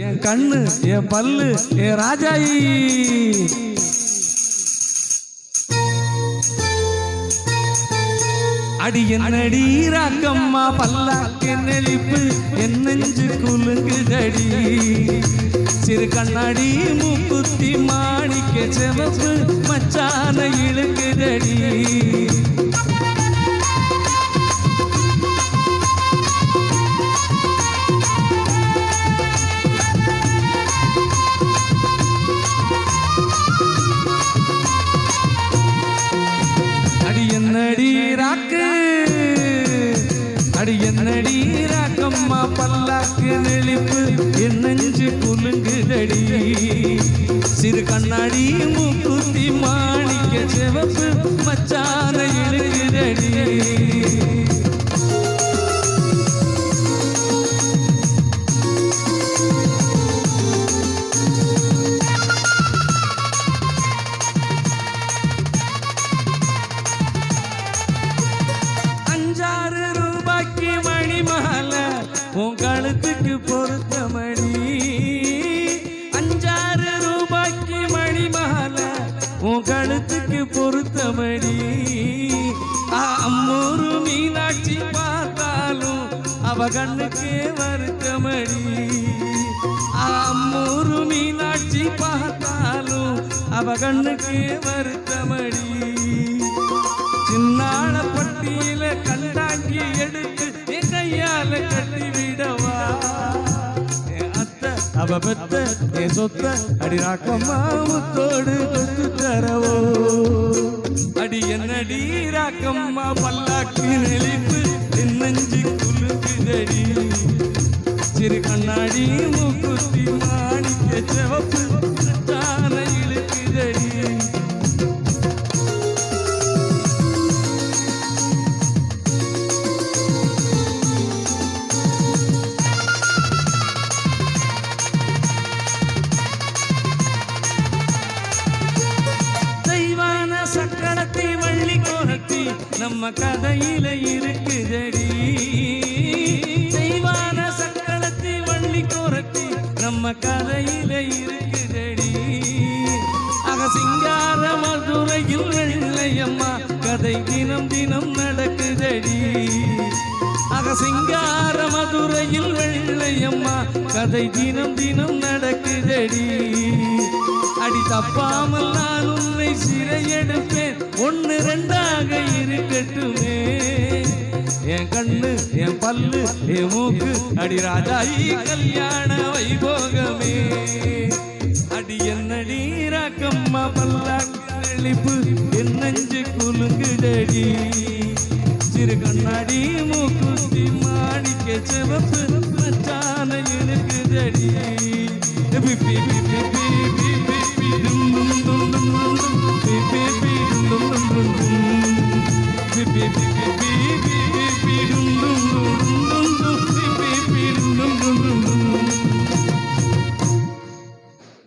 என் கண்ணு என் பல்லு என் ராஜாயி அடி என்னடி ராக்கம்மா பல்லாக்கு நெளிப்பு என் நெஞ்சு குலுங்குதடி சிறு கண்ணாடி மூக்குத்தி மாணிக்க செவப்பு மச்சான இழுக்குதடி அடி என்னடி ராக்கு அடி என்னடி ராக்கம்மா பல்லாக்கு நெளிப்பு என் நெஞ்சு குலுங்குதடி சிறு கண்ணாடி மூக்குத்தி மாணிக்க செவப்பு மச்சான இழுக்குதடி உன் கழுத்துக்கு பொருத்தமடி 5-6 ரூபாய்க்கு மணி மாலை உன் கழுத்துக்கு பொருத்தமடி அம்மூரு மீனாட்சி பார்த்தாலும் அவ கண்ணுக்கே வருத்தமடி அம்மூரு மீனாட்சி பார்த்தாலும் அவ கண்ணுக்கே வருத்தமடி சின்னாள பட்டியில கண்டாங்கி எடுத்து என் கையால கட்டி விடவா அத்தை அவ பெத்த என் சொத்த அடி ராக்கம்மா முத்தோடு கொத்து தரவோ அடி என்னடி ராக்கம்மா பல்லாக்கு நெளிப்பு என் நெஞ்சு குலுக்குதடி சிறு கண்ணாடி மூக்குத்தி மாணிக்க செவப்பு தான இழுக்குதடி சக்கரத்தி வள்ளி கோரத்தி நம்ம கதையில இருக்குதடி தெய்வான சக்கரத்தி வள்ளி கோரத்தி நம்ம கதையில இருக்குதடி சிங்கார மதுரையில் வெள்ளையம்மா கதை தினம் தினம் நடக்குதடி சிங்கார மதுரையில் வெள்ளையம்மா கதை தினம் தினம் நடக்குதடி அடி தப்பாமல் நான் உன்னை சிறையெடுப்பேன் 1-2 இருக்கட்டுமே என் கண்ணு என் பல்லு என் மூக்கு அடி ராஜாயி கல்யாண வைபோகமே அடி என்னடி ராக்கம்மா பல்லாக்கு நெளிப்பு என் நெஞ்சு குலுங்குதடி சிறு கண்ணாடி மூக்குத்தி மாணிக்க செவப்பு மச்சான இழுக்குதடி